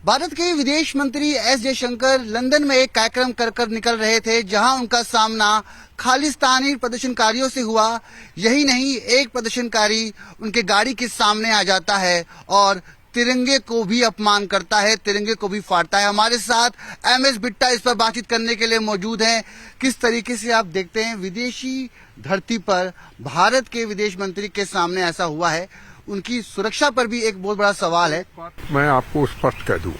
भारत के विदेश मंत्री एस जयशंकर लंदन में एक कार्यक्रम कर निकल रहे थे, जहां उनका सामना खालिस्तानी प्रदर्शनकारियों से हुआ। यही नहीं, एक प्रदर्शनकारी उनके गाड़ी के सामने आ जाता है और तिरंगे को भी अपमान करता है, तिरंगे को भी फाड़ता है। हमारे साथ एमएस बिट्टा इस पर बातचीत करने के लिए मौजूद हैं। किस तरीके से आप देखते हैं विदेशी धरती पर भारत के विदेश मंत्री के सामने ऐसा हुआ है? उनकी सुरक्षा पर भी एक बहुत बड़ा सवाल है। मैं आपको स्पष्ट कह दूं,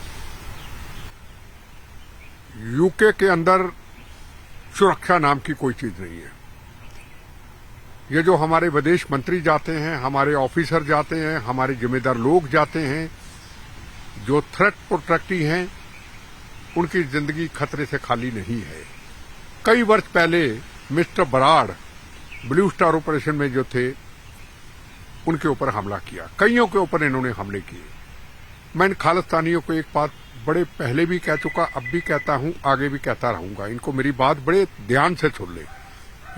यूके के अंदर सुरक्षा नाम की कोई चीज नहीं है। ये जो हमारे विदेश मंत्री जाते हैं, हमारे ऑफिसर जाते हैं, हमारे जिम्मेदार लोग जाते हैं, जो थ्रेट प्रोटेक्टी हैं, उनकी जिंदगी खतरे से खाली नहीं है। कई वर्ष पहले mister Brar blue star operation में जो थे, उनके ऊपर हमला किया, कईयों के ऊपर इन्होंने हमले किए। मैं इन खालिस्तानियों को एक बात बड़े पहले भी कह चुका, अब भी कहता हूं, आगे भी कहता रहूंगा। इनको मेरी बात बड़े ध्यान से सुन ले।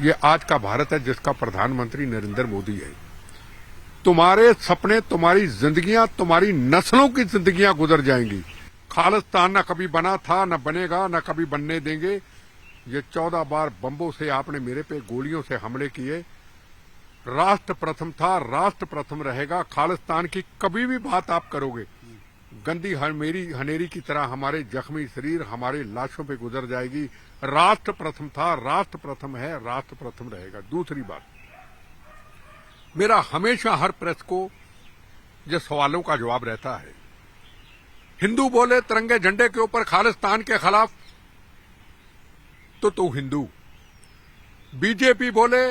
ये आज का भारत है जिसका प्रधानमंत्री नरेंद्र मोदी है। तुम्हारे सपने, तुम्हारी जिंदगियां, तुम्हारी नस्लों की जिंदगियां गुजर जाएंगी। खालिस्तान न कभी बना था, न बनेगा, न कभी बनने देंगे। ये 14 बार बम्बों से आपने मेरे पे गोलियों से हमले किए। राष्ट्र प्रथम था, राष्ट्र प्रथम रहेगा। खालिस्तान की कभी भी बात आप करोगे, गंदी हनेरी की तरह हमारे जख्मी शरीर हमारे लाशों पे गुजर जाएगी। राष्ट्र प्रथम था, राष्ट्र प्रथम है, राष्ट्र प्रथम रहेगा। दूसरी बात, मेरा हमेशा हर प्रेस को ये सवालों का जवाब रहता है। हिंदू बोले तिरंगे झंडे के ऊपर खालिस्तान के खिलाफ तो तू हिंदू, बीजेपी बोले,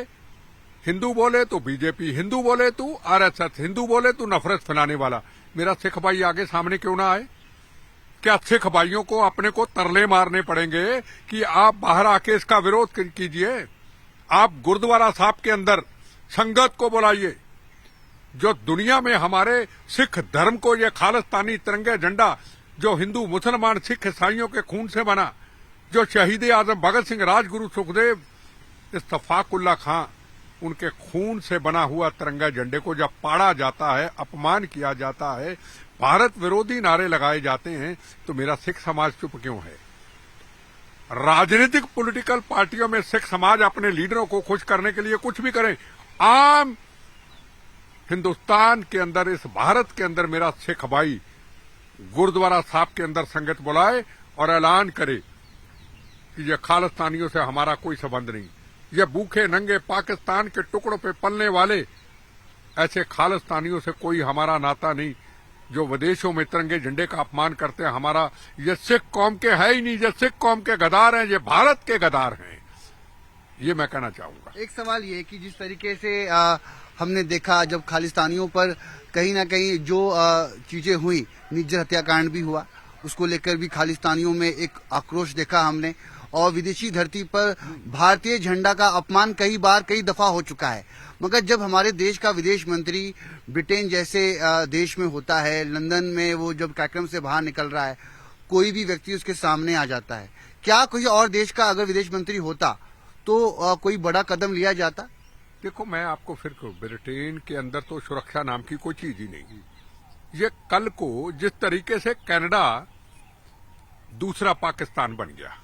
हिंदू बोले तो बीजेपी, हिंदू बोले तू आरएसएस, हिंदू बोले तू नफरत फैलाने वाला। मेरा सिख भाई आगे सामने क्यों ना आए? क्या सिख भाइयों को अपने को तरले मारने पड़ेंगे कि आप बाहर आके इसका विरोध कीजिए? आप गुरुद्वारा साहब के अंदर संगत को बुलाइए। जो दुनिया में हमारे सिख धर्म को ये खालिस्तानी तिरंगे झंडा, जो हिंदू मुसलमान सिख ईसाइयों के खून से बना, जो शहीद आजम भगत सिंह, राजगुरु सुखदेव, इस्तफाकुल्ला खां, उनके खून से बना हुआ तिरंगा झंडे को जब पाड़ा जाता है, अपमान किया जाता है, भारत विरोधी नारे लगाए जाते हैं, तो मेरा सिख समाज चुप क्यों है? राजनीतिक पॉलिटिकल पार्टियों में सिख समाज अपने लीडरों को खुश करने के लिए कुछ भी करें। आम हिंदुस्तान के अंदर, इस भारत के अंदर मेरा सिख भाई गुरुद्वारा साहब के अंदर संगत बुलाए और ऐलान करे कि ये खालिस्तानियों से हमारा कोई संबंध नहीं। ये भूखे नंगे पाकिस्तान के टुकड़ों पे पलने वाले ऐसे खालिस्तानियों से कोई हमारा नाता नहीं, जो विदेशों में तिरंगे झंडे का अपमान करते हैं। हमारा ये सिख कौम के है ही नहीं, ये सिख कौम के गद्दार हैं, ये भारत के गद्दार हैं। ये मैं कहना चाहूंगा। एक सवाल ये कि जिस तरीके से हमने देखा जब खालिस्तानियों पर कहीं ना कहीं जो चीजें हुई, निर्जर हत्याकांड भी हुआ, उसको लेकर भी खालिस्तानियों में एक आक्रोश देखा हमने। और विदेशी धरती पर भारतीय झंडा का अपमान कई दफा हो चुका है। मगर जब हमारे देश का विदेश मंत्री ब्रिटेन जैसे देश में होता है, लंदन में वो जब कार्यक्रम से बाहर निकल रहा है, कोई भी व्यक्ति उसके सामने आ जाता है। क्या कोई और देश का अगर विदेश मंत्री होता तो कोई बड़ा कदम लिया जाता? देखो, मैं आपको फिर कहूं, ब्रिटेन के अंदर तो सुरक्षा नाम की कोई चीज ही नहीं। ये कल को जिस तरीके से कनाडा दूसरा पाकिस्तान बन गया,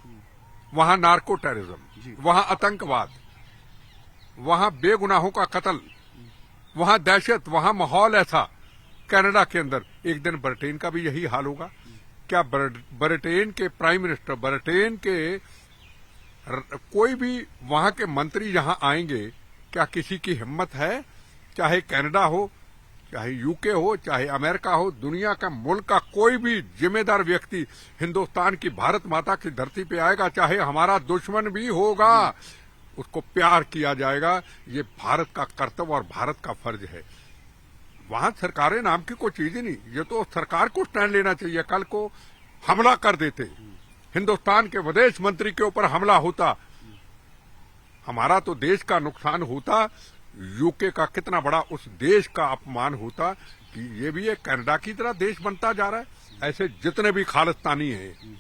वहां नार्को टेररिज्म, वहां आतंकवाद, वहां बेगुनाहों का कत्ल, वहां दहशत, वहां माहौल ऐसा कनाडा के अंदर, एक दिन ब्रिटेन का भी यही हाल होगा। क्या ब्रिटेन के प्राइम मिनिस्टर, ब्रिटेन के कोई भी वहां के मंत्री यहां आएंगे, क्या किसी की हिम्मत है? चाहे कनाडा हो, चाहे यूके हो, चाहे अमेरिका हो, दुनिया का मुल्क का कोई भी जिम्मेदार व्यक्ति हिंदुस्तान की भारत माता की धरती पे आएगा, चाहे हमारा दुश्मन भी होगा, उसको प्यार किया जाएगा। ये भारत का कर्तव्य और भारत का फर्ज है। वहां सरकारें नाम की कोई चीज ही नहीं। ये तो सरकार को स्टैंड लेना चाहिए। कल को हमला कर देते, हिंदुस्तान के विदेश मंत्री के ऊपर हमला होता, हमारा तो देश का नुकसान होता, यूके का कितना बड़ा उस देश का अपमान होता कि ये भी एक कनाडा की तरह देश बनता जा रहा है। ऐसे जितने भी खालिस्तानी हैं,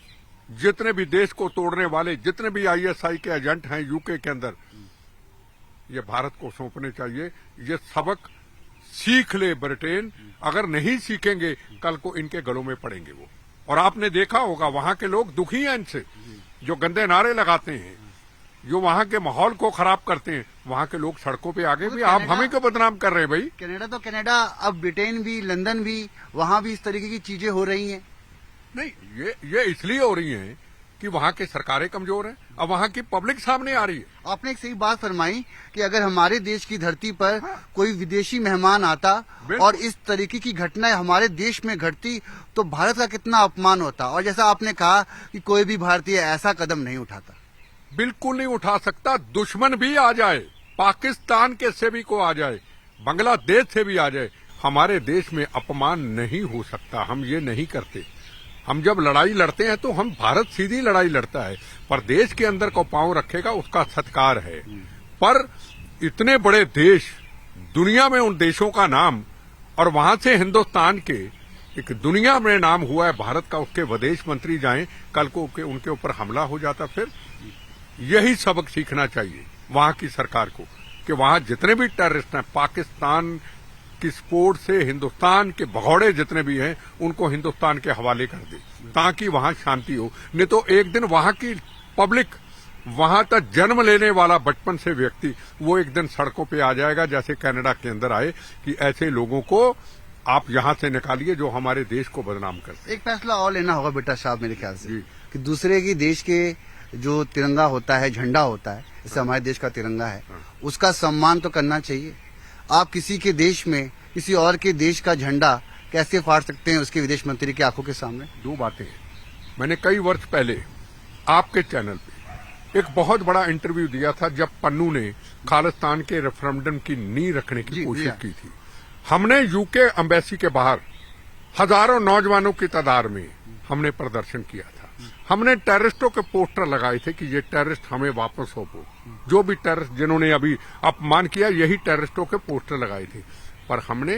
जितने भी देश को तोड़ने वाले, जितने भी आईएसआई के एजेंट हैं यूके के अंदर, ये भारत को सौंपने चाहिए। ये सबक सीख ले ब्रिटेन। अगर नहीं सीखेंगे, कल को इनके गलों में पड़ेंगे वो। और आपने देखा होगा वहां के लोग दुखी हैं इनसे, जो गंदे नारे लगाते हैं, जो वहां के माहौल को खराब करते हैं। वहां के लोग सड़कों पे आगे भी, आप हमें क्यों बदनाम कर रहे हैं भाई? कनाडा तो कनाडा, अब ब्रिटेन भी, लंदन भी, वहां भी इस तरीके की चीजें हो रही हैं। नहीं, ये इसलिए हो रही हैं कि वहां की सरकारें कमजोर हैं, अब वहां की पब्लिक सामने आ रही है। आपने एक सही बात फरमाई कि अगर हमारे देश की धरती पर कोई विदेशी मेहमान आता और इस तरीके की घटनाएं हमारे देश में घटती तो भारत का कितना अपमान होता। और जैसा आपने कहा कि कोई भी भारतीय ऐसा कदम नहीं उठाता। बिल्कुल नहीं उठा सकता। दुश्मन भी आ जाए, पाकिस्तान के से भी को आ जाए, बांग्लादेश से भी आ जाए, हमारे देश में अपमान नहीं हो सकता। हम ये नहीं करते। हम जब लड़ाई लड़ते हैं तो हम, भारत सीधी लड़ाई लड़ता है, पर देश के अंदर को पांव रखेगा उसका सत्कार है। पर इतने बड़े देश, दुनिया में उन देशों का नाम, और वहां से हिंदुस्तान के एक दुनिया में नाम हुआ है भारत का, उसके विदेश मंत्री जाएं, कल को उनके ऊपर हमला हो जाता। फिर यही सबक सीखना चाहिए वहां की सरकार को कि वहां जितने भी टेररिस्ट हैं, पाकिस्तान की सपोर्ट से हिंदुस्तान के भगौड़े जितने भी हैं, उनको हिंदुस्तान के हवाले कर दे ताकि वहां शांति हो। नहीं तो एक दिन वहां की पब्लिक, वहां तक जन्म लेने वाला बचपन से व्यक्ति, वो एक दिन सड़कों पे आ जाएगा जैसे कनाडा के अंदर आए कि ऐसे लोगों को आप यहां से निकालिए जो हमारे देश को बदनाम करते। एक फैसला और लेना होगा बेटा साहब मेरे ख्याल से कि दूसरे की देश के जो तिरंगा होता है, झंडा होता है, जैसे हमारे देश का तिरंगा है, उसका सम्मान तो करना चाहिए। आप किसी के देश में किसी और के देश का झंडा कैसे फाड़ सकते हैं उसके विदेश मंत्री की आंखों के सामने? दो बातें हैं। मैंने कई वर्ष पहले आपके चैनल पे एक बहुत बड़ा इंटरव्यू दिया था जब पन्नू ने खालिस्तान के रेफरेंडम की नींव रखने की कोशिश की थी। हमने यूके एम्बेसी के बाहर हजारों नौजवानों की तादाद में हमने प्रदर्शन किया था। हमने टेररिस्टों के पोस्टर लगाए थे कि ये टेररिस्ट हमें वापस सौंपो। जो भी टेररिस्ट जिन्होंने अभी अपमान किया, यही टेररिस्टों के पोस्टर लगाए थे। पर हमने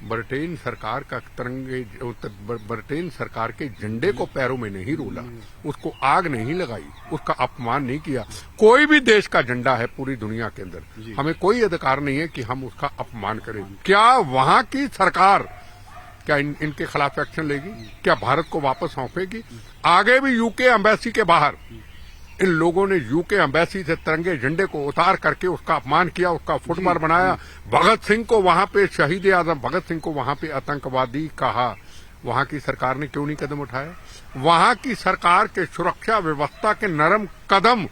ब्रिटेन सरकार का ब्रिटेन सरकार के झंडे को पैरों में नहीं रोला, उसको आग नहीं लगाई, उसका अपमान नहीं किया। कोई भी देश का झंडा है पूरी दुनिया के अंदर, हमें कोई अधिकार नहीं है कि हम उसका अपमान करें। क्या वहां की सरकार क्या इनके खिलाफ एक्शन लेगी? क्या भारत को वापस सौंपेगी? आगे भी यूके एम्बेसी के बाहर इन लोगों ने यूके एम्बेसी से तिरंगे झंडे को उतार करके उसका अपमान किया, उसका फुटबॉल बनाया। भगत सिंह को वहां पे शहीद आजम भगत सिंह को वहां पे आतंकवादी कहा। वहां की सरकार ने क्यों नहीं कदम उठाया? वहां की सरकार के सुरक्षा व्यवस्था के नरम कदम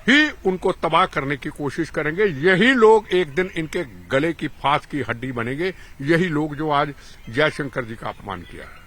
ही उनको तबाह करने की कोशिश करेंगे। यही लोग एक दिन इनके गले की फांस की हड्डी बनेंगे। यही लोग जो आज जयशंकर जी का अपमान किया है।